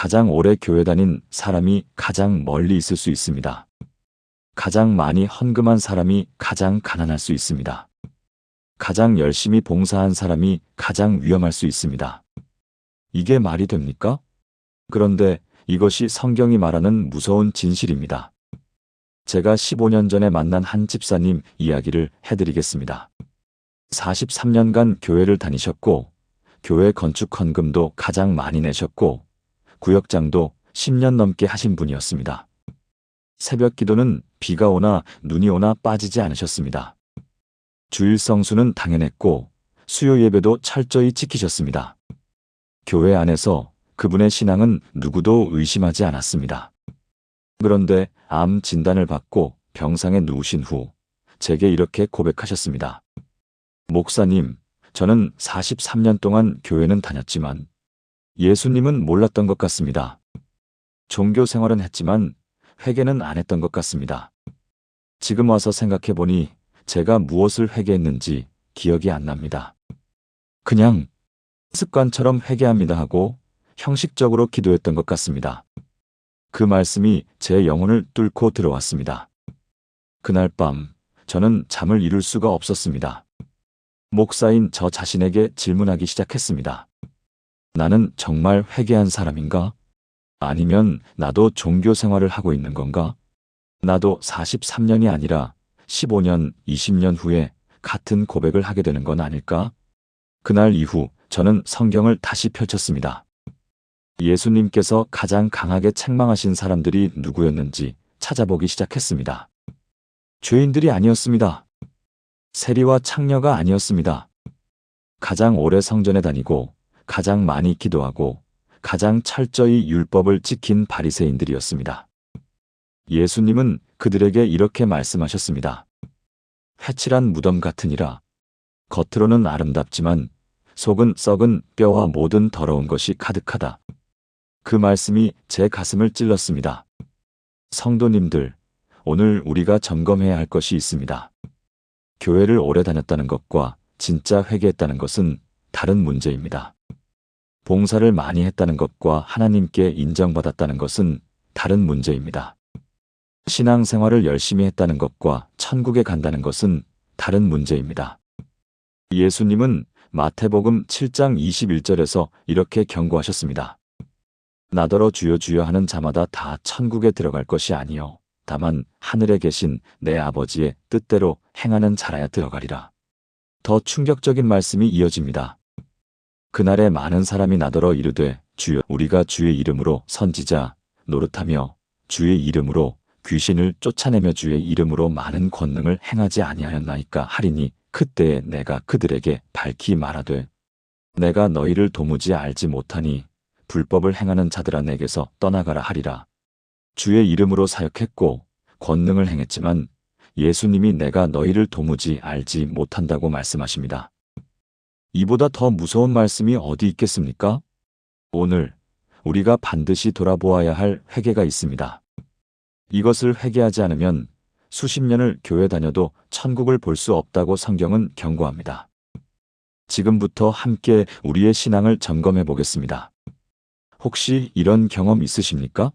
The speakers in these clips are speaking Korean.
가장 오래 교회 다닌 사람이 가장 멀리 있을 수 있습니다. 가장 많이 헌금한 사람이 가장 가난할 수 있습니다. 가장 열심히 봉사한 사람이 가장 위험할 수 있습니다. 이게 말이 됩니까? 그런데 이것이 성경이 말하는 무서운 진실입니다. 제가 15년 전에 만난 한 집사님 이야기를 해드리겠습니다. 43년간 교회를 다니셨고, 교회 건축 헌금도 가장 많이 내셨고, 구역장도 10년 넘게 하신 분이었습니다. 새벽 기도는 비가 오나 눈이 오나 빠지지 않으셨습니다. 주일 성수는 당연했고, 수요 예배도 철저히 지키셨습니다. 교회 안에서 그분의 신앙은 누구도 의심하지 않았습니다. 그런데 암 진단을 받고 병상에 누우신 후 제게 이렇게 고백하셨습니다. 목사님, 저는 43년 동안 교회는 다녔지만 예수님은 몰랐던 것 같습니다. 종교 생활은 했지만 회개는 안 했던 것 같습니다. 지금 와서 생각해보니 제가 무엇을 회개했는지 기억이 안 납니다. 그냥 습관처럼 회개합니다 하고 형식적으로 기도했던 것 같습니다. 그 말씀이 제 영혼을 뚫고 들어왔습니다. 그날 밤 저는 잠을 이룰 수가 없었습니다. 목사인 저 자신에게 질문하기 시작했습니다. 나는 정말 회개한 사람인가? 아니면 나도 종교 생활을 하고 있는 건가? 나도 43년이 아니라 15년, 20년 후에 같은 고백을 하게 되는 건 아닐까? 그날 이후 저는 성경을 다시 펼쳤습니다. 예수님께서 가장 강하게 책망하신 사람들이 누구였는지 찾아보기 시작했습니다. 죄인들이 아니었습니다. 세리와 창녀가 아니었습니다. 가장 오래 성전에 다니고 가장 많이 기도하고 가장 철저히 율법을 지킨 바리새인들이었습니다. 예수님은 그들에게 이렇게 말씀하셨습니다. 회칠한 무덤 같으니라. 겉으로는 아름답지만 속은 썩은 뼈와 모든 더러운 것이 가득하다. 그 말씀이 제 가슴을 찔렀습니다. 성도님들, 오늘 우리가 점검해야 할 것이 있습니다. 교회를 오래 다녔다는 것과 진짜 회개했다는 것은 다른 문제입니다. 봉사를 많이 했다는 것과 하나님께 인정받았다는 것은 다른 문제입니다. 신앙생활을 열심히 했다는 것과 천국에 간다는 것은 다른 문제입니다. 예수님은 마태복음 7장 21절에서 이렇게 경고하셨습니다. 나더러 주여 주여 하는 자마다 다 천국에 들어갈 것이 아니요 다만 하늘에 계신 내 아버지의 뜻대로 행하는 자라야 들어가리라. 더 충격적인 말씀이 이어집니다. 그날에 많은 사람이 나더러 이르되 주여 우리가 주의 이름으로 선지자 노릇하며 주의 이름으로 귀신을 쫓아내며 주의 이름으로 많은 권능을 행하지 아니하였나이까 하리니 그때에 내가 그들에게 밝히 말하되 내가 너희를 도무지 알지 못하니 불법을 행하는 자들아 내게서 떠나가라 하리라. 주의 이름으로 사역했고 권능을 행했지만 예수님이 내가 너희를 도무지 알지 못한다고 말씀하십니다. 이보다 더 무서운 말씀이 어디 있겠습니까? 오늘 우리가 반드시 돌아보아야 할 회개가 있습니다. 이것을 회개하지 않으면 수십 년을 교회 다녀도 천국을 볼 수 없다고 성경은 경고합니다. 지금부터 함께 우리의 신앙을 점검해 보겠습니다. 혹시 이런 경험 있으십니까?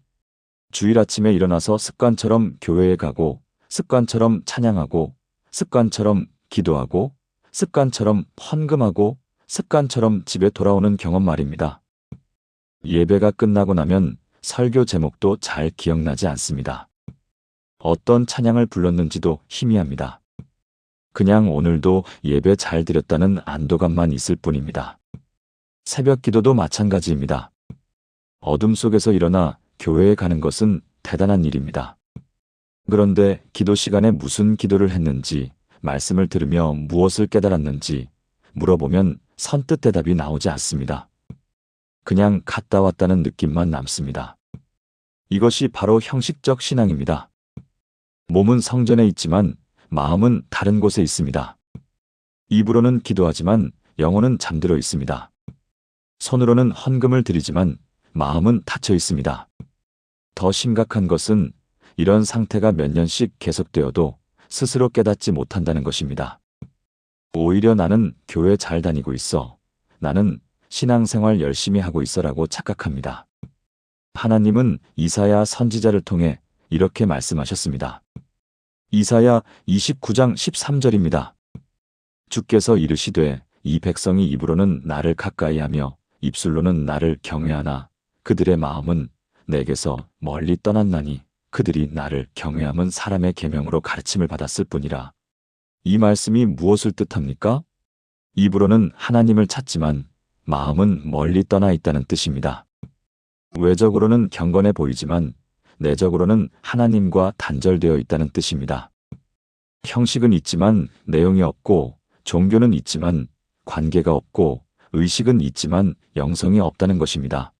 주일 아침에 일어나서 습관처럼 교회에 가고, 습관처럼 찬양하고, 습관처럼 기도하고, 습관처럼 헌금하고, 습관처럼 집에 돌아오는 경험 말입니다. 예배가 끝나고 나면 설교 제목도 잘 기억나지 않습니다. 어떤 찬양을 불렀는지도 희미합니다. 그냥 오늘도 예배 잘 드렸다는 안도감만 있을 뿐입니다. 새벽 기도도 마찬가지입니다. 어둠 속에서 일어나 교회에 가는 것은 대단한 일입니다. 그런데 기도 시간에 무슨 기도를 했는지, 말씀을 들으며 무엇을 깨달았는지 물어보면 선뜻 대답이 나오지 않습니다. 그냥 갔다 왔다는 느낌만 남습니다. 이것이 바로 형식적 신앙입니다. 몸은 성전에 있지만 마음은 다른 곳에 있습니다. 입으로는 기도하지만 영혼은 잠들어 있습니다. 손으로는 헌금을 드리지만 마음은 닫혀 있습니다. 더 심각한 것은 이런 상태가 몇 년씩 계속되어도 스스로 깨닫지 못한다는 것입니다. 오히려 나는 교회 잘 다니고 있어, 나는 신앙생활 열심히 하고 있어라고 착각합니다. 하나님은 이사야 선지자를 통해 이렇게 말씀하셨습니다. 이사야 29장 13절입니다. 주께서 이르시되 이 백성이 입으로는 나를 가까이하며 입술로는 나를 경외하나 그들의 마음은 내게서 멀리 떠났나니 그들이 나를 경외함은 사람의 계명으로 가르침을 받았을 뿐이라. 이 말씀이 무엇을 뜻합니까? 입으로는 하나님을 찾지만 마음은 멀리 떠나 있다는 뜻입니다. 외적으로는 경건해 보이지만 내적으로는 하나님과 단절되어 있다는 뜻입니다. 형식은 있지만 내용이 없고, 종교는 있지만 관계가 없고, 의식은 있지만 영성이 없다는 것입니다.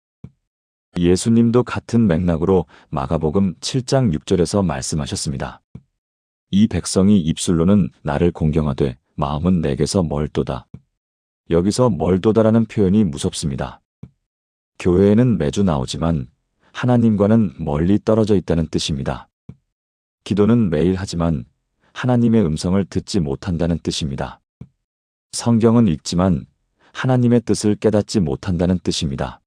예수님도 같은 맥락으로 마가복음 7장 6절에서 말씀하셨습니다. 이 백성이 입술로는 나를 공경하되 마음은 내게서 멀도다. 여기서 멀도다라는 표현이 무섭습니다. 교회에는 매주 나오지만 하나님과는 멀리 떨어져 있다는 뜻입니다. 기도는 매일 하지만 하나님의 음성을 듣지 못한다는 뜻입니다. 성경은 읽지만 하나님의 뜻을 깨닫지 못한다는 뜻입니다.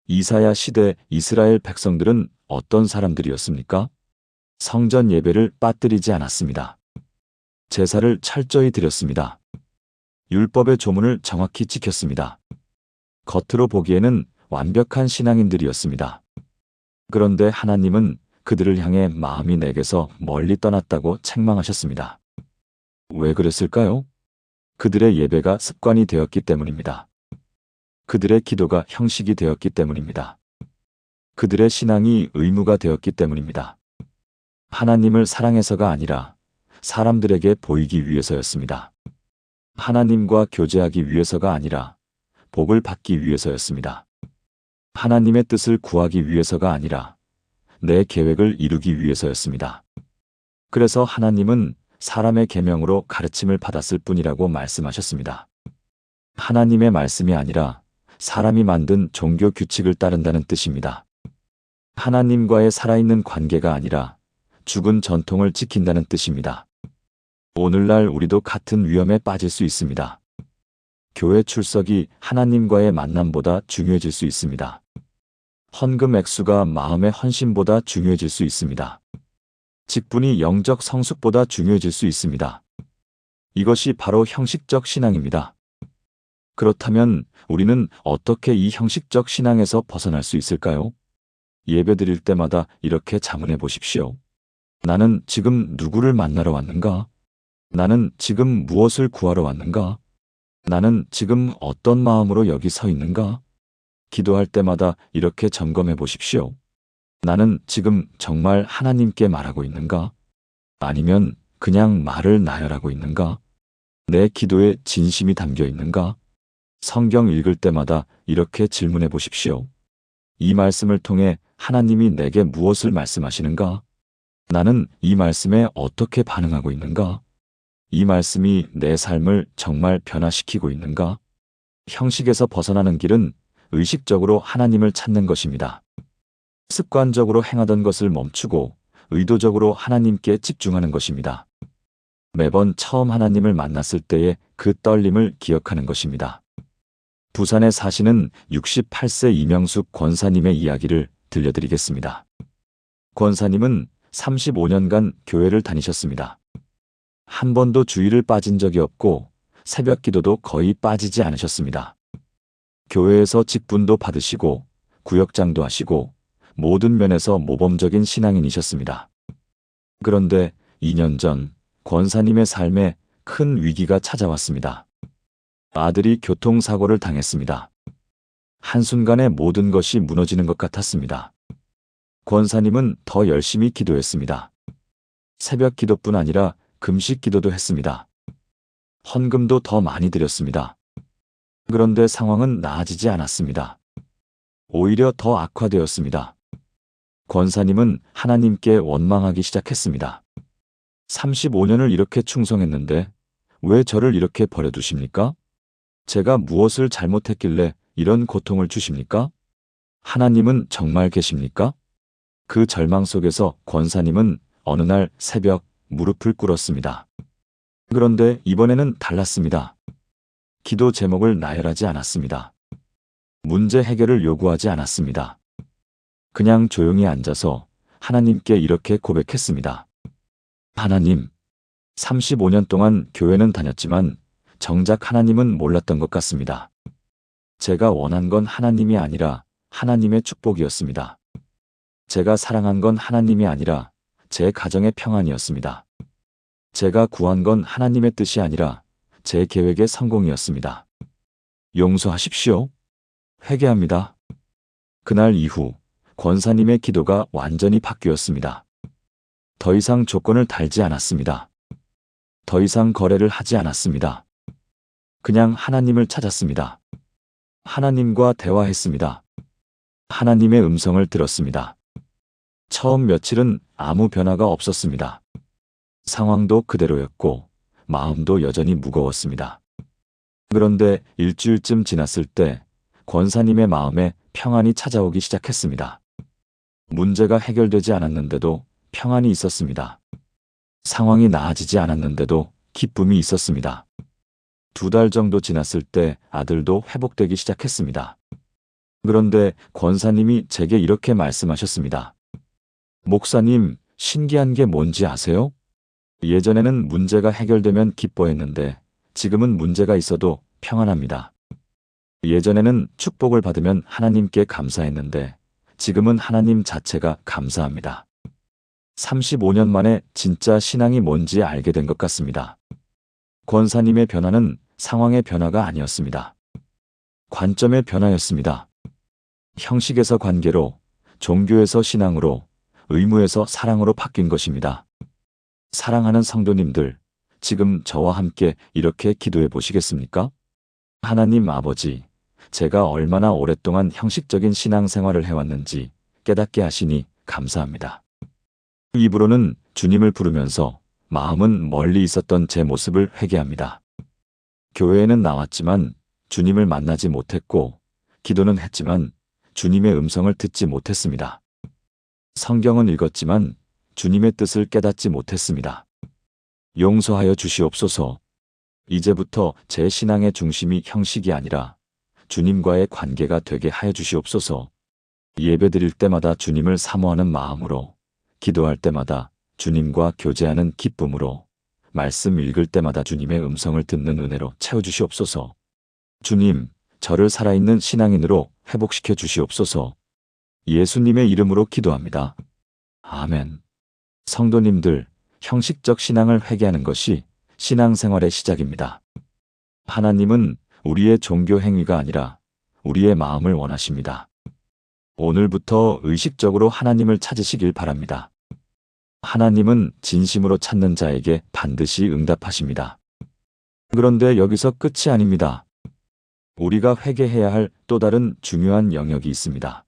이사야 시대 이스라엘 백성들은 어떤 사람들이었습니까? 성전 예배를 빠뜨리지 않았습니다. 제사를 철저히 드렸습니다. 율법의 조문을 정확히 지켰습니다. 겉으로 보기에는 완벽한 신앙인들이었습니다. 그런데 하나님은 그들을 향해 마음이 내게서 멀리 떠났다고 책망하셨습니다. 왜 그랬을까요? 그들의 예배가 습관이 되었기 때문입니다. 그들의 기도가 형식이 되었기 때문입니다. 그들의 신앙이 의무가 되었기 때문입니다. 하나님을 사랑해서가 아니라 사람들에게 보이기 위해서였습니다. 하나님과 교제하기 위해서가 아니라 복을 받기 위해서였습니다. 하나님의 뜻을 구하기 위해서가 아니라 내 계획을 이루기 위해서였습니다. 그래서 하나님은 사람의 계명으로 가르침을 받았을 뿐이라고 말씀하셨습니다. 하나님의 말씀이 아니라 사람이 만든 종교 규칙을 따른다는 뜻입니다. 하나님과의 살아있는 관계가 아니라 죽은 전통을 지킨다는 뜻입니다. 오늘날 우리도 같은 위험에 빠질 수 있습니다. 교회 출석이 하나님과의 만남보다 중요해질 수 있습니다. 헌금 액수가 마음의 헌신보다 중요해질 수 있습니다. 직분이 영적 성숙보다 중요해질 수 있습니다. 이것이 바로 형식적 신앙입니다. 그렇다면 우리는 어떻게 이 형식적 신앙에서 벗어날 수 있을까요? 예배드릴 때마다 이렇게 자문해 보십시오. 나는 지금 누구를 만나러 왔는가? 나는 지금 무엇을 구하러 왔는가? 나는 지금 어떤 마음으로 여기 서 있는가? 기도할 때마다 이렇게 점검해 보십시오. 나는 지금 정말 하나님께 말하고 있는가? 아니면 그냥 말을 나열하고 있는가? 내 기도에 진심이 담겨 있는가? 성경 읽을 때마다 이렇게 질문해 보십시오. 이 말씀을 통해 하나님이 내게 무엇을 말씀하시는가? 나는 이 말씀에 어떻게 반응하고 있는가? 이 말씀이 내 삶을 정말 변화시키고 있는가? 형식에서 벗어나는 길은 의식적으로 하나님을 찾는 것입니다. 습관적으로 행하던 것을 멈추고 의도적으로 하나님께 집중하는 것입니다. 매번 처음 하나님을 만났을 때의 그 떨림을 기억하는 것입니다. 부산에 사시는 68세 이명숙 권사님의 이야기를 들려드리겠습니다. 권사님은 35년간 교회를 다니셨습니다. 한 번도 주일을 빠진 적이 없고 새벽 기도도 거의 빠지지 않으셨습니다. 교회에서 직분도 받으시고 구역장도 하시고 모든 면에서 모범적인 신앙인이셨습니다. 그런데 2년 전 권사님의 삶에 큰 위기가 찾아왔습니다. 아들이 교통사고를 당했습니다. 한순간에 모든 것이 무너지는 것 같았습니다. 권사님은 더 열심히 기도했습니다. 새벽 기도뿐 아니라 금식 기도도 했습니다. 헌금도 더 많이 드렸습니다. 그런데 상황은 나아지지 않았습니다. 오히려 더 악화되었습니다. 권사님은 하나님께 원망하기 시작했습니다. 35년을 이렇게 충성했는데 왜 저를 이렇게 버려두십니까? 제가 무엇을 잘못했길래 이런 고통을 주십니까? 하나님은 정말 계십니까? 그 절망 속에서 권사님은 어느 날 새벽 무릎을 꿇었습니다. 그런데 이번에는 달랐습니다. 기도 제목을 나열하지 않았습니다. 문제 해결을 요구하지 않았습니다. 그냥 조용히 앉아서 하나님께 이렇게 고백했습니다. 하나님, 35년 동안 교회는 다녔지만 정작 하나님은 몰랐던 것 같습니다. 제가 원한 건 하나님이 아니라 하나님의 축복이었습니다. 제가 사랑한 건 하나님이 아니라 제 가정의 평안이었습니다. 제가 구한 건 하나님의 뜻이 아니라 제 계획의 성공이었습니다. 용서하십시오. 회개합니다. 그날 이후 권사님의 기도가 완전히 바뀌었습니다. 더 이상 조건을 달지 않았습니다. 더 이상 거래를 하지 않았습니다. 그냥 하나님을 찾았습니다. 하나님과 대화했습니다. 하나님의 음성을 들었습니다. 처음 며칠은 아무 변화가 없었습니다. 상황도 그대로였고 마음도 여전히 무거웠습니다. 그런데 일주일쯤 지났을 때 권사님의 마음에 평안이 찾아오기 시작했습니다. 문제가 해결되지 않았는데도 평안이 있었습니다. 상황이 나아지지 않았는데도 기쁨이 있었습니다. 2달 정도 지났을 때 아들도 회복되기 시작했습니다. 그런데 권사님이 제게 이렇게 말씀하셨습니다. 목사님, 신기한 게 뭔지 아세요? 예전에는 문제가 해결되면 기뻐했는데 지금은 문제가 있어도 평안합니다. 예전에는 축복을 받으면 하나님께 감사했는데 지금은 하나님 자체가 감사합니다. 35년 만에 진짜 신앙이 뭔지 알게 된 것 같습니다. 권사님의 변화는 상황의 변화가 아니었습니다. 관점의 변화였습니다. 형식에서 관계로, 종교에서 신앙으로, 의무에서 사랑으로 바뀐 것입니다. 사랑하는 성도님들, 지금 저와 함께 이렇게 기도해 보시겠습니까? 하나님 아버지, 제가 얼마나 오랫동안 형식적인 신앙생활을 해왔는지 깨닫게 하시니 감사합니다. 입으로는 주님을 부르면서 마음은 멀리 있었던 제 모습을 회개합니다. 교회에는 나왔지만 주님을 만나지 못했고 기도는 했지만 주님의 음성을 듣지 못했습니다. 성경은 읽었지만 주님의 뜻을 깨닫지 못했습니다. 용서하여 주시옵소서. 이제부터 제 신앙의 중심이 형식이 아니라 주님과의 관계가 되게 하여 주시옵소서. 예배드릴 때마다 주님을 사모하는 마음으로, 기도할 때마다 주님과 교제하는 기쁨으로, 말씀 읽을 때마다 주님의 음성을 듣는 은혜로 채워주시옵소서. 주님, 저를 살아있는 신앙인으로 회복시켜 주시옵소서. 예수님의 이름으로 기도합니다. 아멘. 성도님들, 형식적 신앙을 회개하는 것이 신앙생활의 시작입니다. 하나님은 우리의 종교 행위가 아니라 우리의 마음을 원하십니다. 오늘부터 의식적으로 하나님을 찾으시길 바랍니다. 하나님은 진심으로 찾는 자에게 반드시 응답하십니다. 그런데 여기서 끝이 아닙니다. 우리가 회개해야 할 또 다른 중요한 영역이 있습니다.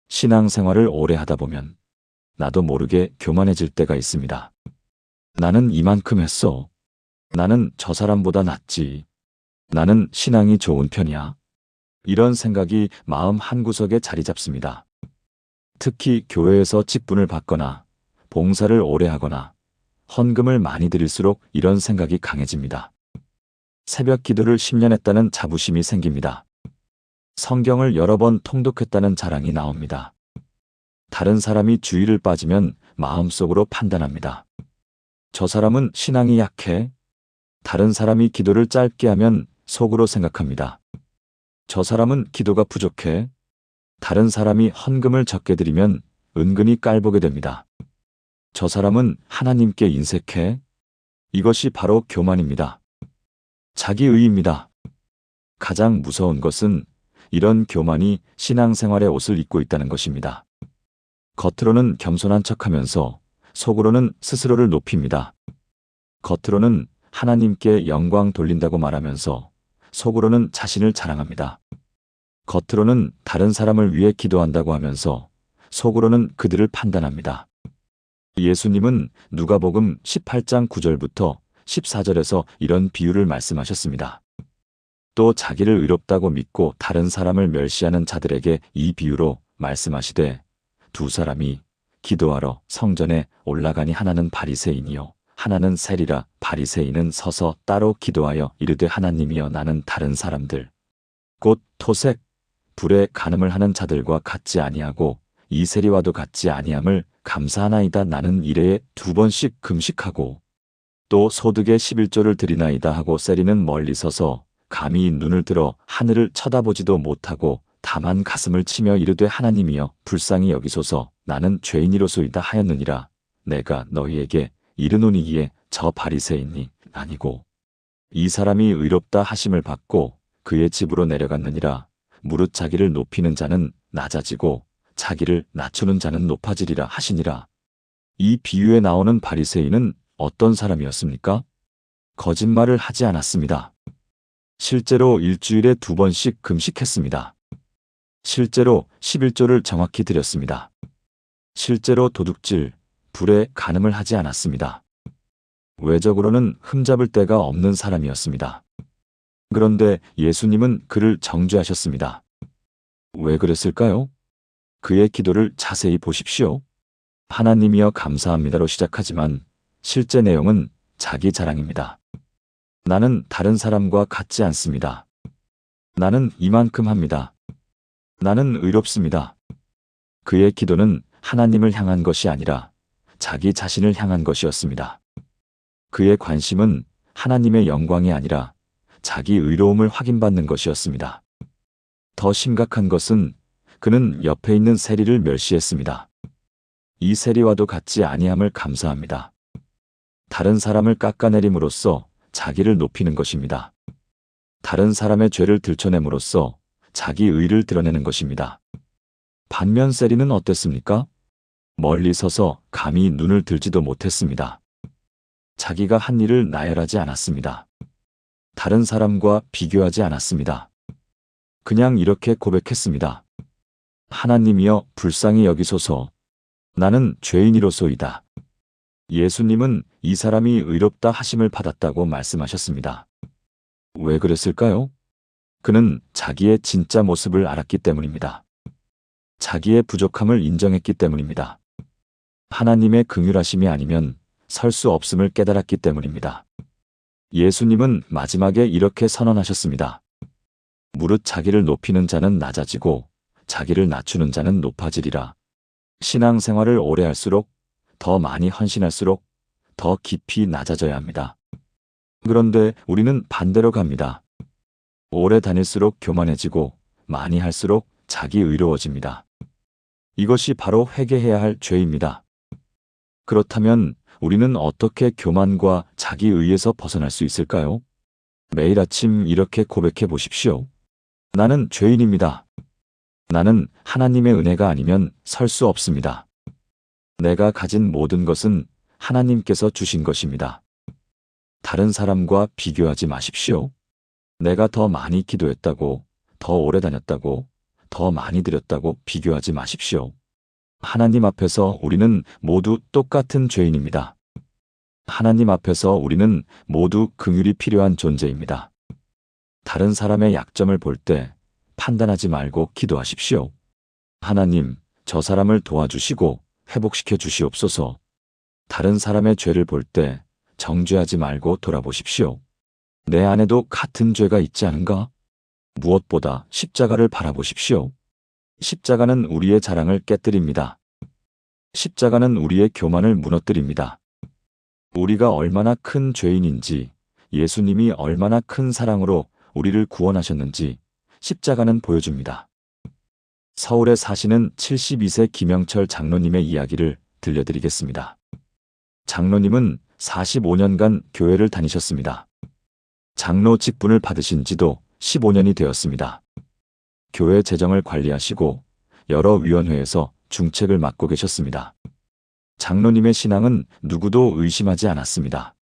신앙생활을 오래 하다 보면 나도 모르게 교만해질 때가 있습니다. 나는 이만큼 했어. 나는 저 사람보다 낫지. 나는 신앙이 좋은 편이야. 이런 생각이 마음 한구석에 자리 잡습니다. 특히 교회에서 직분을 받거나 봉사를 오래 하거나 헌금을 많이 드릴수록 이런 생각이 강해집니다. 새벽 기도를 10년 했다는 자부심이 생깁니다. 성경을 여러 번 통독했다는 자랑이 나옵니다. 다른 사람이 주의를 빠지면 마음속으로 판단합니다. 저 사람은 신앙이 약해. 다른 사람이 기도를 짧게 하면 속으로 생각합니다. 저 사람은 기도가 부족해. 다른 사람이 헌금을 적게 드리면 은근히 깔보게 됩니다. 저 사람은 하나님께 인색해. 이것이 바로 교만입니다. 자기의입니다. 가장 무서운 것은 이런 교만이 신앙생활의 옷을 입고 있다는 것입니다. 겉으로는 겸손한 척하면서 속으로는 스스로를 높입니다. 겉으로는 하나님께 영광 돌린다고 말하면서 속으로는 자신을 자랑합니다. 겉으로는 다른 사람을 위해 기도한다고 하면서 속으로는 그들을 판단합니다. 예수님은 누가복음 18장 9절부터 14절에서 이런 비유를 말씀하셨습니다. 또 자기를 의롭다고 믿고 다른 사람을 멸시하는 자들에게 이 비유로 말씀하시되 두 사람이 기도하러 성전에 올라가니 하나는 바리새인이요 하나는 세리라. 바리새인은 서서 따로 기도하여 이르되 하나님이여 나는 다른 사람들 곧 토색 불에 간음을 하는 자들과 같지 아니하고 이 세리와도 같지 아니함을 감사하나이다. 나는 일해에 2번씩 금식하고 또 소득의 11조를 드리나이다 하고 세리는 멀리 서서 감히 눈을 들어 하늘을 쳐다보지도 못하고 다만 가슴을 치며 이르되 하나님이여 불쌍히 여기소서 나는 죄인이로소이다 하였느니라. 내가 너희에게 이르노니이에 저 바리새인이 아니고 이 사람이 의롭다 하심을 받고 그의 집으로 내려갔느니라. 무릇 자기를 높이는 자는 낮아지고 자기를 낮추는 자는 높아지리라 하시니라. 이 비유에 나오는 바리새인은 어떤 사람이었습니까? 거짓말을 하지 않았습니다. 실제로 일주일에 2번씩 금식했습니다. 실제로 11조를 정확히 드렸습니다. 실제로 도둑질, 불에 간음을 하지 않았습니다. 외적으로는 흠잡을 데가 없는 사람이었습니다. 그런데 예수님은 그를 정죄하셨습니다. 왜 그랬을까요? 그의 기도를 자세히 보십시오. 하나님이여 감사합니다로 시작하지만 실제 내용은 자기 자랑입니다. 나는 다른 사람과 같지 않습니다. 나는 이만큼 합니다. 나는 의롭습니다. 그의 기도는 하나님을 향한 것이 아니라 자기 자신을 향한 것이었습니다. 그의 관심은 하나님의 영광이 아니라 자기 의로움을 확인받는 것이었습니다. 더 심각한 것은 그는 옆에 있는 세리를 멸시했습니다. 이 세리와도 같지 아니함을 감사합니다. 다른 사람을 깎아내림으로써 자기를 높이는 것입니다. 다른 사람의 죄를 들춰냄으로써 자기 의를 드러내는 것입니다. 반면 세리는 어땠습니까? 멀리 서서 감히 눈을 들지도 못했습니다. 자기가 한 일을 나열하지 않았습니다. 다른 사람과 비교하지 않았습니다. 그냥 이렇게 고백했습니다. 하나님이여 불쌍히 여기소서. 나는 죄인이로소이다. 예수님은 이 사람이 의롭다 하심을 받았다고 말씀하셨습니다. 왜 그랬을까요? 그는 자기의 진짜 모습을 알았기 때문입니다. 자기의 부족함을 인정했기 때문입니다. 하나님의 긍휼하심이 아니면 설 수 없음을 깨달았기 때문입니다. 예수님은 마지막에 이렇게 선언하셨습니다. 무릇 자기를 높이는 자는 낮아지고 자기를 낮추는 자는 높아지리라. 신앙생활을 오래 할수록 더 많이 헌신할수록 더 깊이 낮아져야 합니다. 그런데 우리는 반대로 갑니다. 오래 다닐수록 교만해지고 많이 할수록 자기 의로워집니다. 이것이 바로 회개해야 할 죄입니다. 그렇다면 우리는 어떻게 교만과 자기 의에서 벗어날 수 있을까요? 매일 아침 이렇게 고백해 보십시오. 나는 죄인입니다. 나는 하나님의 은혜가 아니면 설 수 없습니다. 내가 가진 모든 것은 하나님께서 주신 것입니다. 다른 사람과 비교하지 마십시오. 내가 더 많이 기도했다고, 더 오래 다녔다고, 더 많이 드렸다고 비교하지 마십시오. 하나님 앞에서 우리는 모두 똑같은 죄인입니다. 하나님 앞에서 우리는 모두 긍휼이 필요한 존재입니다. 다른 사람의 약점을 볼 때 판단하지 말고 기도하십시오. 하나님, 저 사람을 도와주시고 회복시켜 주시옵소서. 다른 사람의 죄를 볼 때 정죄하지 말고 돌아보십시오. 내 안에도 같은 죄가 있지 않은가? 무엇보다 십자가를 바라보십시오. 십자가는 우리의 자랑을 깨뜨립니다. 십자가는 우리의 교만을 무너뜨립니다. 우리가 얼마나 큰 죄인인지, 예수님이 얼마나 큰 사랑으로 우리를 구원하셨는지 십자가는 보여줍니다. 서울에 사시는 72세 김영철 장로님의 이야기를 들려드리겠습니다. 장로님은 45년간 교회를 다니셨습니다. 장로 직분을 받으신 지도 15년이 되었습니다. 교회 재정을 관리하시고 여러 위원회에서 중책을 맡고 계셨습니다. 장로님의 신앙은 누구도 의심하지 않았습니다.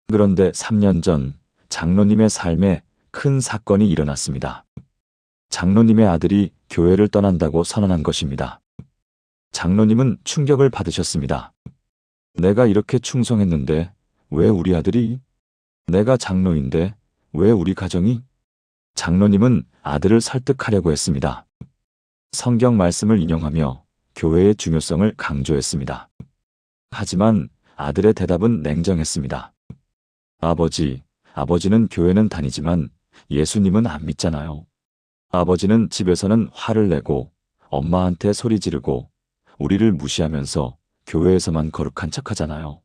그런데 3년 전 장로님의 삶에 큰 사건이 일어났습니다. 장로님의 아들이 교회를 떠난다고 선언한 것입니다. 장로님은 충격을 받으셨습니다. 내가 이렇게 충성했는데 왜 우리 아들이? 내가 장로인데 왜 우리 가정이? 장로님은 아들을 설득하려고 했습니다. 성경 말씀을 인용하며 교회의 중요성을 강조했습니다. 하지만 아들의 대답은 냉정했습니다. 아버지는 교회는 다니지만 예수님은 안 믿잖아요. 아버지는 집에서는 화를 내고 엄마한테 소리 지르고 우리를 무시하면서 교회에서만 거룩한 척하잖아요.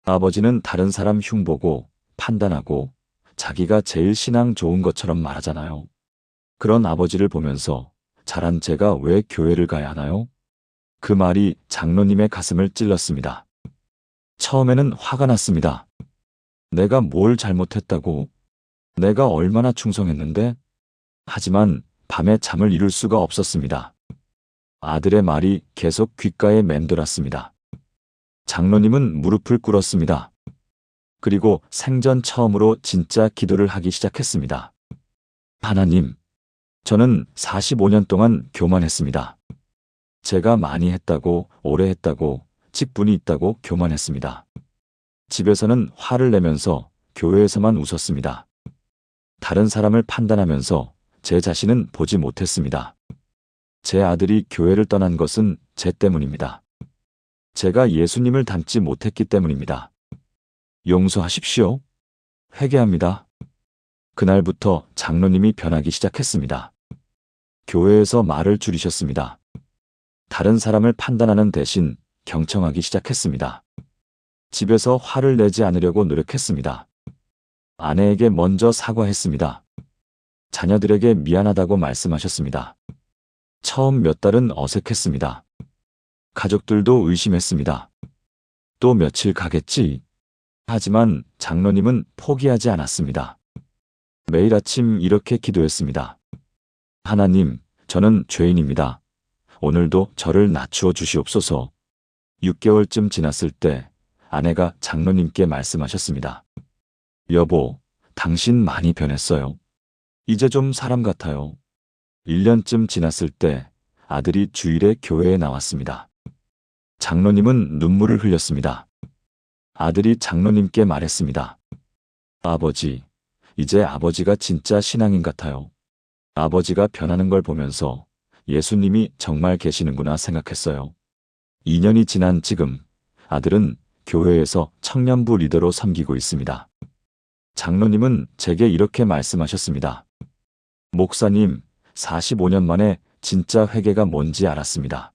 아버지는 다른 사람 흉보고 판단하고 자기가 제일 신앙 좋은 것처럼 말하잖아요. 그런 아버지를 보면서 자란 제가 왜 교회를 가야 하나요? 그 말이 장로님의 가슴을 찔렀습니다. 처음에는 화가 났습니다. 내가 뭘 잘못했다고? 내가 얼마나 충성했는데? 하지만 밤에 잠을 이룰 수가 없었습니다. 아들의 말이 계속 귓가에 맴돌았습니다. 장로님은 무릎을 꿇었습니다. 그리고 생전 처음으로 진짜 기도를 하기 시작했습니다. 하나님, 저는 45년 동안 교만했습니다. 제가 많이 했다고, 오래 했다고, 직분이 있다고 교만했습니다. 집에서는 화를 내면서 교회에서만 웃었습니다. 다른 사람을 판단하면서 제 자신은 보지 못했습니다. 제 아들이 교회를 떠난 것은 제 때문입니다. 제가 예수님을 닮지 못했기 때문입니다. 용서하십시오. 회개합니다. 그날부터 장로님이 변하기 시작했습니다. 교회에서 말을 줄이셨습니다. 다른 사람을 판단하는 대신 경청하기 시작했습니다. 집에서 화를 내지 않으려고 노력했습니다. 아내에게 먼저 사과했습니다. 자녀들에게 미안하다고 말씀하셨습니다. 처음 몇 달은 어색했습니다. 가족들도 의심했습니다. 또 며칠 가겠지. 하지만 장로님은 포기하지 않았습니다. 매일 아침 이렇게 기도했습니다. 하나님, 저는 죄인입니다. 오늘도 저를 낮추어 주시옵소서. 6개월쯤 지났을 때 아내가 장로님께 말씀하셨습니다. 여보, 당신 많이 변했어요. 이제 좀 사람 같아요. 1년쯤 지났을 때 아들이 주일에 교회에 나왔습니다. 장로님은 눈물을 흘렸습니다. 아들이 장로님께 말했습니다. 아버지, 이제 아버지가 진짜 신앙인 같아요. 아버지가 변하는 걸 보면서 예수님이 정말 계시는구나 생각했어요. 2년이 지난 지금 아들은 교회에서 청년부 리더로 섬기고 있습니다. 장로님은 제게 이렇게 말씀하셨습니다. 목사님, 45년 만에 진짜 회개가 뭔지 알았습니다.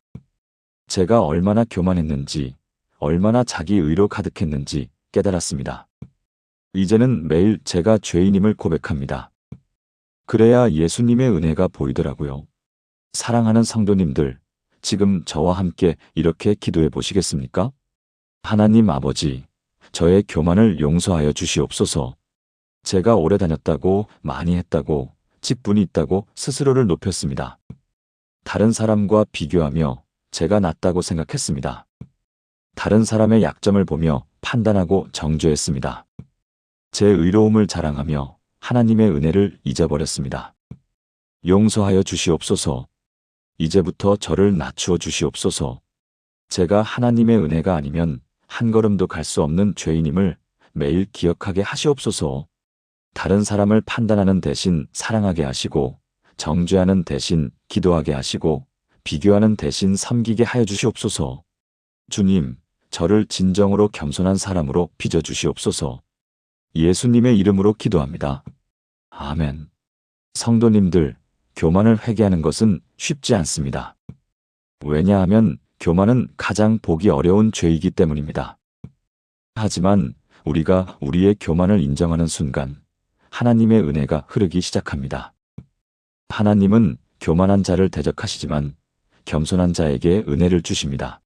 제가 얼마나 교만했는지, 얼마나 자기 의로 가득했는지 깨달았습니다. 이제는 매일 제가 죄인임을 고백합니다. 그래야 예수님의 은혜가 보이더라고요. 사랑하는 성도님들, 지금 저와 함께 이렇게 기도해 보시겠습니까? 하나님 아버지, 저의 교만을 용서하여 주시옵소서. 제가 오래 다녔다고, 많이 했다고, 직분이 있다고 스스로를 높였습니다. 다른 사람과 비교하며 제가 낫다고 생각했습니다. 다른 사람의 약점을 보며 판단하고 정죄했습니다. 제 의로움을 자랑하며 하나님의 은혜를 잊어버렸습니다. 용서하여 주시옵소서. 이제부터 저를 낮추어 주시옵소서. 제가 하나님의 은혜가 아니면 한 걸음도 갈 수 없는 죄인임을 매일 기억하게 하시옵소서. 다른 사람을 판단하는 대신 사랑하게 하시고, 정죄하는 대신 기도하게 하시고, 비교하는 대신 섬기게 하여 주시옵소서. 주님, 저를 진정으로 겸손한 사람으로 빚어주시옵소서. 예수님의 이름으로 기도합니다. 아멘. 성도님들, 교만을 회개하는 것은 쉽지 않습니다. 왜냐하면 교만은 가장 보기 어려운 죄이기 때문입니다. 하지만 우리가 우리의 교만을 인정하는 순간 하나님의 은혜가 흐르기 시작합니다. 하나님은 교만한 자를 대적하시지만 겸손한 자에게 은혜를 주십니다.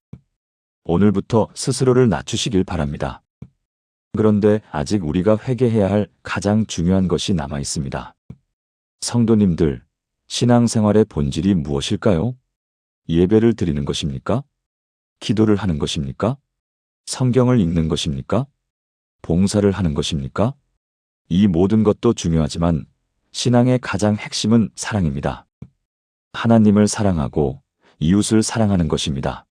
오늘부터 스스로를 낮추시길 바랍니다. 그런데 아직 우리가 회개해야 할 가장 중요한 것이 남아 있습니다. 성도님들, 신앙생활의 본질이 무엇일까요? 예배를 드리는 것입니까? 기도를 하는 것입니까? 성경을 읽는 것입니까? 봉사를 하는 것입니까? 이 모든 것도 중요하지만 신앙의 가장 핵심은 사랑입니다. 하나님을 사랑하고 이웃을 사랑하는 것입니다.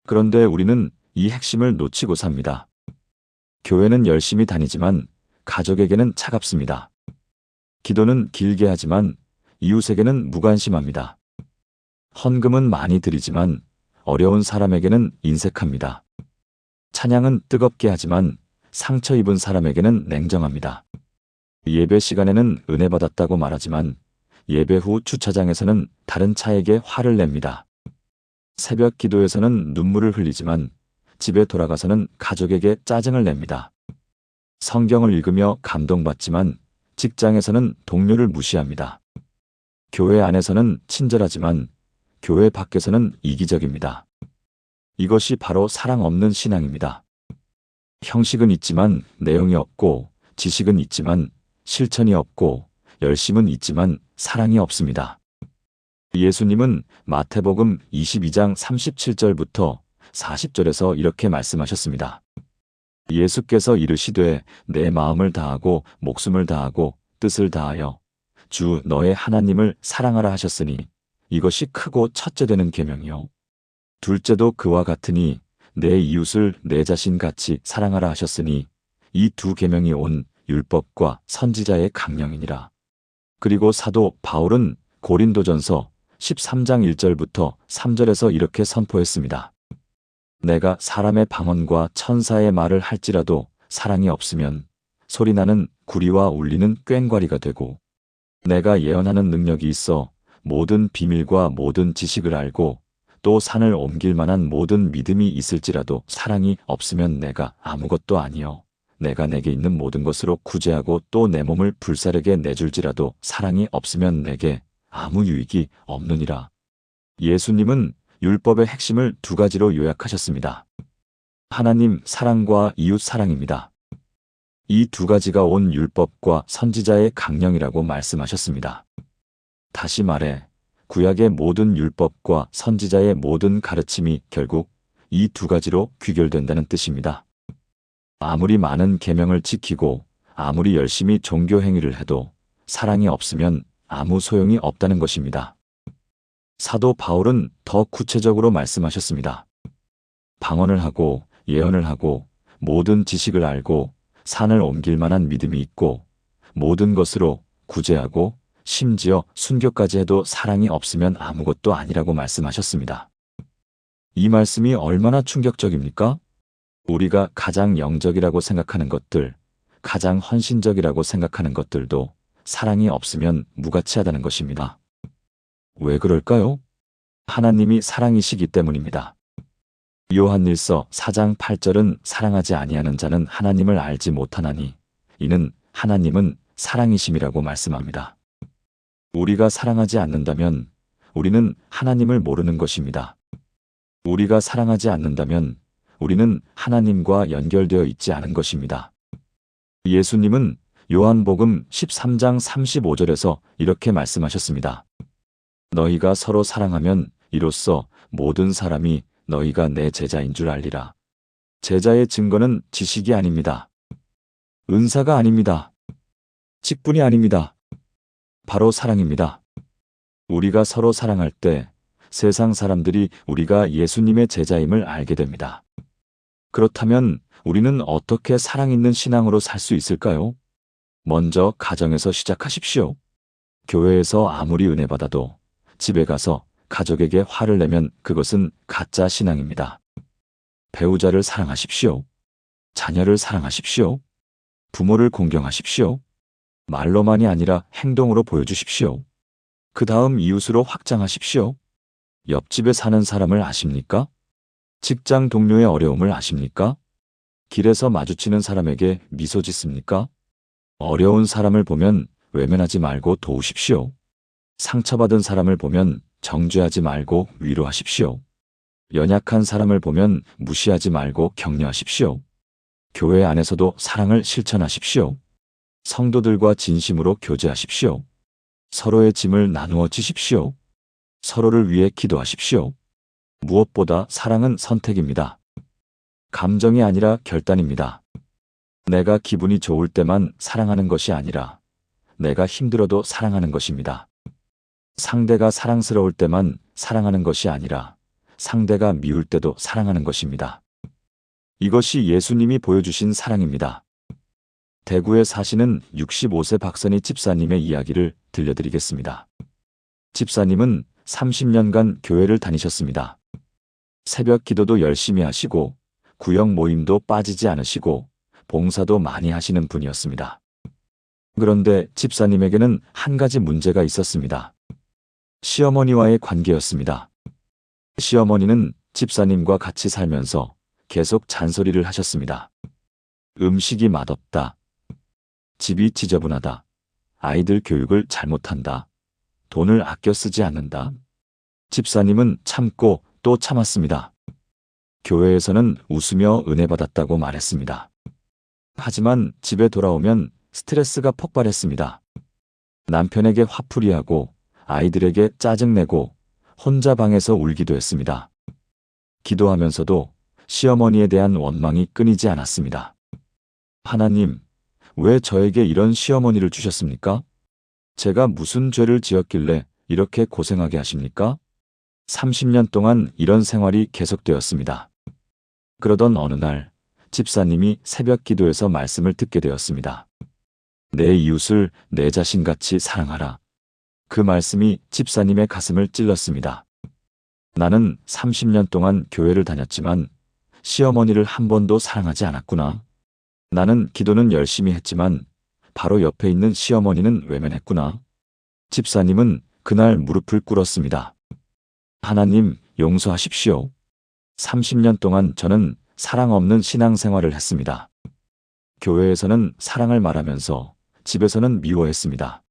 그런데 우리는 이 핵심을 놓치고 삽니다. 교회는 열심히 다니지만 가족에게는 차갑습니다. 기도는 길게 하지만 이웃에게는 무관심합니다. 헌금은 많이 드리지만 어려운 사람에게는 인색합니다. 찬양은 뜨겁게 하지만 상처 입은 사람에게는 냉정합니다. 예배 시간에는 은혜 받았다고 말하지만 예배 후 주차장에서는 다른 차에게 화를 냅니다. 새벽 기도에서는 눈물을 흘리지만 집에 돌아가서는 가족에게 짜증을 냅니다. 성경을 읽으며 감동받지만 직장에서는 동료를 무시합니다. 교회 안에서는 친절하지만 교회 밖에서는 이기적입니다. 이것이 바로 사랑 없는 신앙입니다. 형식은 있지만 내용이 없고, 지식은 있지만 실천이 없고, 열심은 있지만 사랑이 없습니다. 예수님은 마태복음 22장 37절부터 40절에서 이렇게 말씀하셨습니다. 예수께서 이르시되 내 마음을 다하고 목숨을 다하고 뜻을 다하여 주 너의 하나님을 사랑하라 하셨으니 이것이 크고 첫째 되는 계명이요. 둘째도 그와 같으니 내 이웃을 내 자신 같이 사랑하라 하셨으니 이 두 계명이 온 율법과 선지자의 강령이니라. 그리고 사도 바울은 고린도전서 13장 1절부터 3절에서 이렇게 선포했습니다. 내가 사람의 방언과 천사의 말을 할지라도 사랑이 없으면 소리나는 구리와 울리는 꽹과리가 되고, 내가 예언하는 능력이 있어 모든 비밀과 모든 지식을 알고 또 산을 옮길 만한 모든 믿음이 있을지라도 사랑이 없으면 내가 아무것도 아니요. 내가 내게 있는 모든 것으로 구제하고 또 내 몸을 불사르게 내줄지라도 사랑이 없으면 내게 아무 유익이 없느니라. 예수님은 율법의 핵심을 두 가지로 요약하셨습니다. 하나님 사랑과 이웃 사랑입니다. 이 두 가지가 온 율법과 선지자의 강령이라고 말씀하셨습니다. 다시 말해 구약의 모든 율법과 선지자의 모든 가르침이 결국 이 두 가지로 귀결된다는 뜻입니다. 아무리 많은 계명을 지키고 아무리 열심히 종교 행위를 해도 사랑이 없으면 아무 소용이 없다는 것입니다. 사도 바울은 더 구체적으로 말씀하셨습니다. 방언을 하고 예언을 하고 모든 지식을 알고 산을 옮길 만한 믿음이 있고 모든 것으로 구제하고 심지어 순교까지 해도 사랑이 없으면 아무것도 아니라고 말씀하셨습니다. 이 말씀이 얼마나 충격적입니까? 우리가 가장 영적이라고 생각하는 것들, 가장 헌신적이라고 생각하는 것들도 사랑이 없으면 무가치하다는 것입니다. 왜 그럴까요? 하나님이 사랑이시기 때문입니다. 요한일서 4장 8절은 사랑하지 아니하는 자는 하나님을 알지 못하나니 이는 하나님은 사랑이심이라고 말씀합니다. 우리가 사랑하지 않는다면 우리는 하나님을 모르는 것입니다. 우리가 사랑하지 않는다면 우리는 하나님과 연결되어 있지 않은 것입니다. 예수님은 요한복음 13장 35절에서 이렇게 말씀하셨습니다. 너희가 서로 사랑하면 이로써 모든 사람이 너희가 내 제자인 줄 알리라. 제자의 증거는 지식이 아닙니다. 은사가 아닙니다. 직분이 아닙니다. 바로 사랑입니다. 우리가 서로 사랑할 때 세상 사람들이 우리가 예수님의 제자임을 알게 됩니다. 그렇다면 우리는 어떻게 사랑 있는 신앙으로 살 수 있을까요? 먼저 가정에서 시작하십시오. 교회에서 아무리 은혜 받아도 집에 가서 가족에게 화를 내면 그것은 가짜 신앙입니다. 배우자를 사랑하십시오. 자녀를 사랑하십시오. 부모를 공경하십시오. 말로만이 아니라 행동으로 보여주십시오. 그 다음 이웃으로 확장하십시오. 옆집에 사는 사람을 아십니까? 직장 동료의 어려움을 아십니까? 길에서 마주치는 사람에게 미소 짓습니까? 어려운 사람을 보면 외면하지 말고 도우십시오. 상처받은 사람을 보면 정죄하지 말고 위로하십시오. 연약한 사람을 보면 무시하지 말고 격려하십시오. 교회 안에서도 사랑을 실천하십시오. 성도들과 진심으로 교제하십시오. 서로의 짐을 나누어 지십시오. 서로를 위해 기도하십시오. 무엇보다 사랑은 선택입니다. 감정이 아니라 결단입니다. 내가 기분이 좋을 때만 사랑하는 것이 아니라 내가 힘들어도 사랑하는 것입니다. 상대가 사랑스러울 때만 사랑하는 것이 아니라 상대가 미울 때도 사랑하는 것입니다. 이것이 예수님이 보여주신 사랑입니다. 대구에 사시는 65세 박선희 집사님의 이야기를 들려드리겠습니다. 집사님은 30년간 교회를 다니셨습니다. 새벽 기도도 열심히 하시고 구역 모임도 빠지지 않으시고 봉사도 많이 하시는 분이었습니다. 그런데 집사님에게는 한 가지 문제가 있었습니다. 시어머니와의 관계였습니다. 시어머니는 집사님과 같이 살면서 계속 잔소리를 하셨습니다. 음식이 맛없다. 집이 지저분하다. 아이들 교육을 잘못한다. 돈을 아껴 쓰지 않는다. 집사님은 참고 또 참았습니다. 교회에서는 웃으며 은혜 받았다고 말했습니다. 하지만 집에 돌아오면 스트레스가 폭발했습니다. 남편에게 화풀이하고 아이들에게 짜증내고 혼자 방에서 울기도 했습니다. 기도하면서도 시어머니에 대한 원망이 끊이지 않았습니다. 하나님, 왜 저에게 이런 시어머니를 주셨습니까? 제가 무슨 죄를 지었길래 이렇게 고생하게 하십니까? 30년 동안 이런 생활이 계속되었습니다. 그러던 어느 날 집사님이 새벽 기도에서 말씀을 듣게 되었습니다. 내 이웃을 내 자신같이 사랑하라. 그 말씀이 집사님의 가슴을 찔렀습니다. 나는 30년 동안 교회를 다녔지만 시어머니를 한 번도 사랑하지 않았구나. 나는 기도는 열심히 했지만 바로 옆에 있는 시어머니는 외면했구나. 집사님은 그날 무릎을 꿇었습니다. 하나님, 용서하십시오. 30년 동안 저는 사랑 없는 신앙생활을 했습니다. 교회에서는 사랑을 말하면서 집에서는 미워했습니다.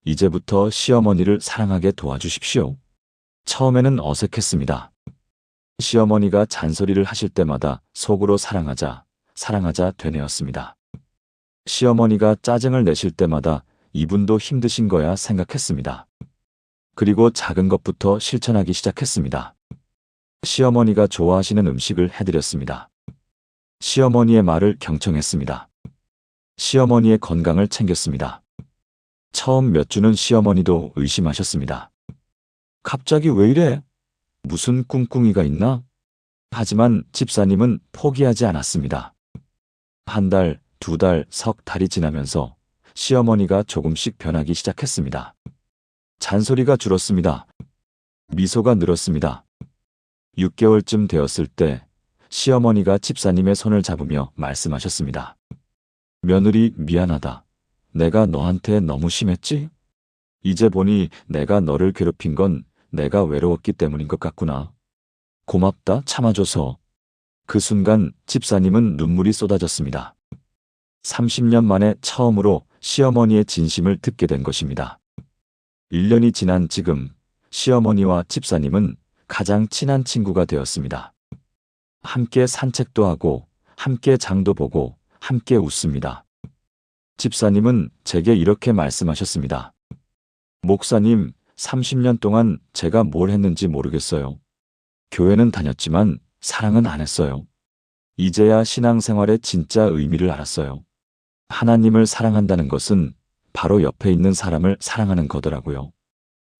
이제부터 시어머니를 사랑하게 도와주십시오. 처음에는 어색했습니다. 시어머니가 잔소리를 하실 때마다 속으로 사랑하자, 사랑하자 되뇌었습니다. 시어머니가 짜증을 내실 때마다 이분도 힘드신 거야 생각했습니다. 그리고 작은 것부터 실천하기 시작했습니다. 시어머니가 좋아하시는 음식을 해드렸습니다. 시어머니의 말을 경청했습니다. 시어머니의 건강을 챙겼습니다. 처음 몇 주는 시어머니도 의심하셨습니다. 갑자기 왜 이래? 무슨 꿍꿍이가 있나? 하지만 집사님은 포기하지 않았습니다. 한 달, 두 달, 석 달이 지나면서 시어머니가 조금씩 변하기 시작했습니다. 잔소리가 줄었습니다. 미소가 늘었습니다. 6개월쯤 되었을 때 시어머니가 집사님의 손을 잡으며 말씀하셨습니다. 며느리 미안하다. 내가 너한테 너무 심했지? 이제 보니 내가 너를 괴롭힌 건 내가 외로웠기 때문인 것 같구나. 고맙다 참아줘서. 그 순간 집사님은 눈물이 쏟아졌습니다. 30년 만에 처음으로 시어머니의 진심을 듣게 된 것입니다. 1년이 지난 지금 시어머니와 집사님은 가장 친한 친구가 되었습니다. 함께 산책도 하고 함께 장도 보고 함께 웃습니다. 집사님은 제게 이렇게 말씀하셨습니다. 목사님, 30년 동안 제가 뭘 했는지 모르겠어요. 교회는 다녔지만 사랑은 안 했어요. 이제야 신앙생활의 진짜 의미를 알았어요. 하나님을 사랑한다는 것은 바로 옆에 있는 사람을 사랑하는 거더라고요.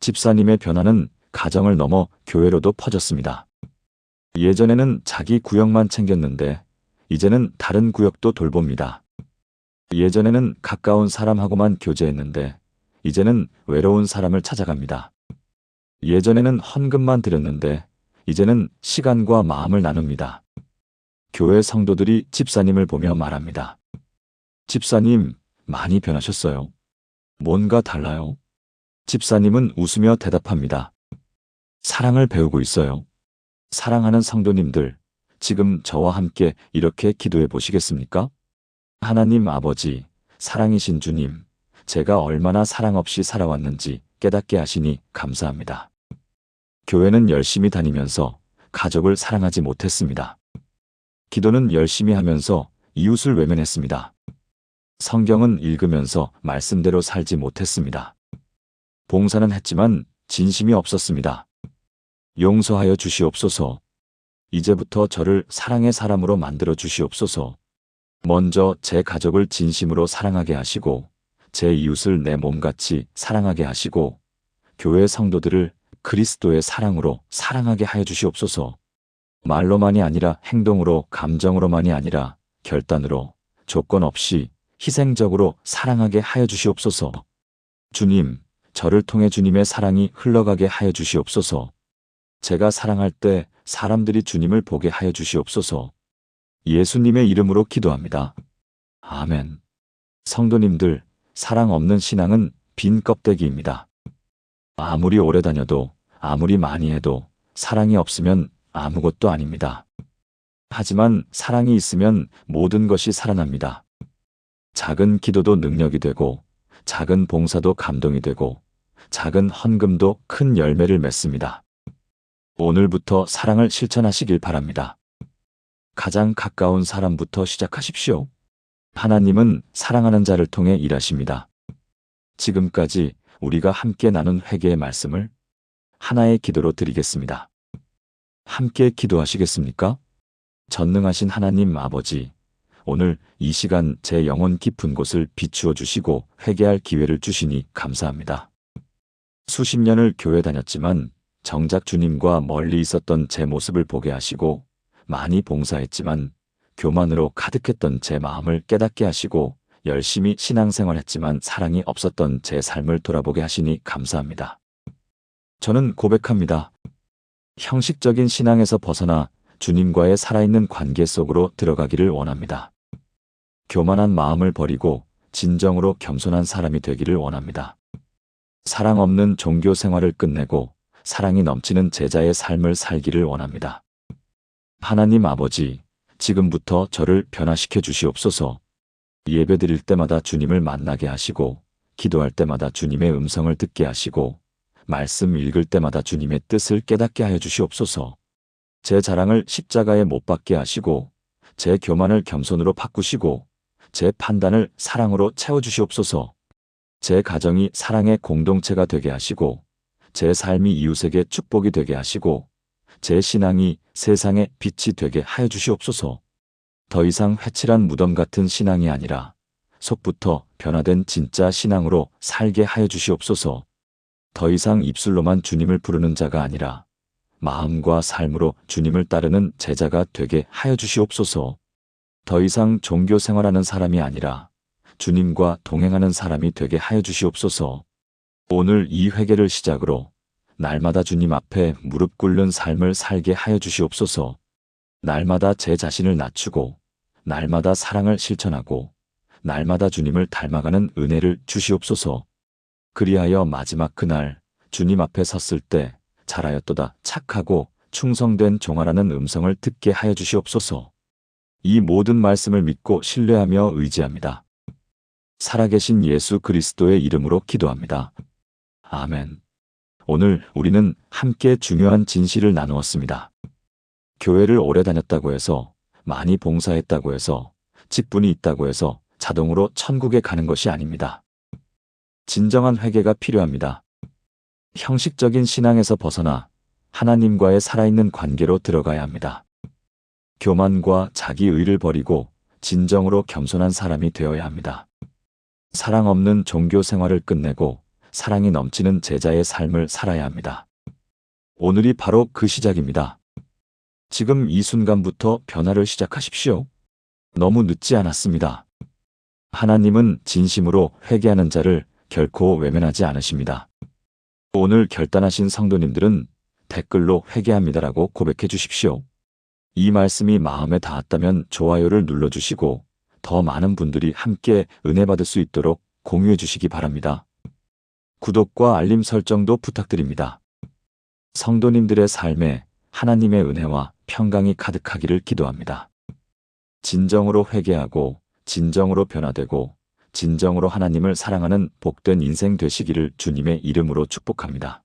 집사님의 변화는 가정을 넘어 교회로도 퍼졌습니다. 예전에는 자기 구역만 챙겼는데 이제는 다른 구역도 돌봅니다. 예전에는 가까운 사람하고만 교제했는데 이제는 외로운 사람을 찾아갑니다. 예전에는 헌금만 드렸는데 이제는 시간과 마음을 나눕니다. 교회 성도들이 집사님을 보며 말합니다. 집사님, 많이 변하셨어요. 뭔가 달라요? 집사님은 웃으며 대답합니다. 사랑을 배우고 있어요. 사랑하는 성도님들, 지금 저와 함께 이렇게 기도해 보시겠습니까? 하나님 아버지, 사랑이신 주님, 제가 얼마나 사랑 없이 살아왔는지 깨닫게 하시니 감사합니다. 교회는 열심히 다니면서 가족을 사랑하지 못했습니다. 기도는 열심히 하면서 이웃을 외면했습니다. 성경은 읽으면서 말씀대로 살지 못했습니다. 봉사는 했지만 진심이 없었습니다. 용서하여 주시옵소서. 이제부터 저를 사랑의 사람으로 만들어 주시옵소서. 먼저 제 가족을 진심으로 사랑하게 하시고 제 이웃을 내 몸같이 사랑하게 하시고 교회 성도들을 그리스도의 사랑으로 사랑하게 하여 주시옵소서. 말로만이 아니라 행동으로, 감정으로만이 아니라 결단으로, 조건 없이 희생적으로 사랑하게 하여 주시옵소서. 주님, 저를 통해 주님의 사랑이 흘러가게 하여 주시옵소서. 제가 사랑할 때 사람들이 주님을 보게 하여 주시옵소서. 예수님의 이름으로 기도합니다. 아멘. 성도님들, 사랑 없는 신앙은 빈 껍데기입니다. 아무리 오래 다녀도, 아무리 많이 해도 사랑이 없으면 아무것도 아닙니다. 하지만 사랑이 있으면 모든 것이 살아납니다. 작은 기도도 능력이 되고, 작은 봉사도 감동이 되고, 작은 헌금도 큰 열매를 맺습니다. 오늘부터 사랑을 실천하시길 바랍니다. 가장 가까운 사람부터 시작하십시오. 하나님은 사랑하는 자를 통해 일하십니다. 지금까지 우리가 함께 나눈 회개의 말씀을 하나의 기도로 드리겠습니다. 함께 기도하시겠습니까? 전능하신 하나님 아버지, 오늘 이 시간 제 영혼 깊은 곳을 비추어 주시고 회개할 기회를 주시니 감사합니다. 수십 년을 교회 다녔지만 정작 주님과 멀리 있었던 제 모습을 보게 하시고, 많이 봉사했지만 교만으로 가득했던 제 마음을 깨닫게 하시고, 열심히 신앙생활했지만 사랑이 없었던 제 삶을 돌아보게 하시니 감사합니다. 저는 고백합니다. 형식적인 신앙에서 벗어나 주님과의 살아있는 관계 속으로 들어가기를 원합니다. 교만한 마음을 버리고 진정으로 겸손한 사람이 되기를 원합니다. 사랑 없는 종교 생활을 끝내고 사랑이 넘치는 제자의 삶을 살기를 원합니다. 하나님 아버지, 지금부터 저를 변화시켜 주시옵소서. 예배드릴 때마다 주님을 만나게 하시고, 기도할 때마다 주님의 음성을 듣게 하시고, 말씀 읽을 때마다 주님의 뜻을 깨닫게 하여 주시옵소서. 제 자랑을 십자가에 못 박게 하시고, 제 교만을 겸손으로 바꾸시고, 제 판단을 사랑으로 채워주시옵소서. 제 가정이 사랑의 공동체가 되게 하시고, 제 삶이 이웃에게 축복이 되게 하시고, 제 신앙이 세상의 빛이 되게 하여 주시옵소서. 더 이상 회칠한 무덤 같은 신앙이 아니라 속부터 변화된 진짜 신앙으로 살게 하여 주시옵소서. 더 이상 입술로만 주님을 부르는 자가 아니라 마음과 삶으로 주님을 따르는 제자가 되게 하여 주시옵소서. 더 이상 종교 생활하는 사람이 아니라 주님과 동행하는 사람이 되게 하여 주시옵소서. 오늘 이 회개를 시작으로 날마다 주님 앞에 무릎 꿇는 삶을 살게 하여 주시옵소서. 날마다 제 자신을 낮추고 날마다 사랑을 실천하고 날마다 주님을 닮아가는 은혜를 주시옵소서. 그리하여 마지막 그날 주님 앞에 섰을 때 잘하였도다 착하고 충성된 종아라는 음성을 듣게 하여 주시옵소서. 이 모든 말씀을 믿고 신뢰하며 의지합니다. 살아계신 예수 그리스도의 이름으로 기도합니다. 아멘. 오늘 우리는 함께 중요한 진실을 나누었습니다. 교회를 오래 다녔다고 해서, 많이 봉사했다고 해서, 직분이 있다고 해서 자동으로 천국에 가는 것이 아닙니다. 진정한 회개가 필요합니다. 형식적인 신앙에서 벗어나 하나님과의 살아있는 관계로 들어가야 합니다. 교만과 자기의를 버리고 진정으로 겸손한 사람이 되어야 합니다. 사랑 없는 종교 생활을 끝내고 사랑이 넘치는 제자의 삶을 살아야 합니다. 오늘이 바로 그 시작입니다. 지금 이 순간부터 변화를 시작하십시오. 너무 늦지 않았습니다. 하나님은 진심으로 회개하는 자를 결코 외면하지 않으십니다. 오늘 결단하신 성도님들은 댓글로 회개합니다라고 고백해 주십시오. 이 말씀이 마음에 닿았다면 좋아요를 눌러주시고 더 많은 분들이 함께 은혜 받을 수 있도록 공유해 주시기 바랍니다. 구독과 알림 설정도 부탁드립니다. 성도님들의 삶에 하나님의 은혜와 평강이 가득하기를 기도합니다. 진정으로 회개하고 진정으로 변화되고 진정으로 하나님을 사랑하는 복된 인생 되시기를 주님의 이름으로 축복합니다.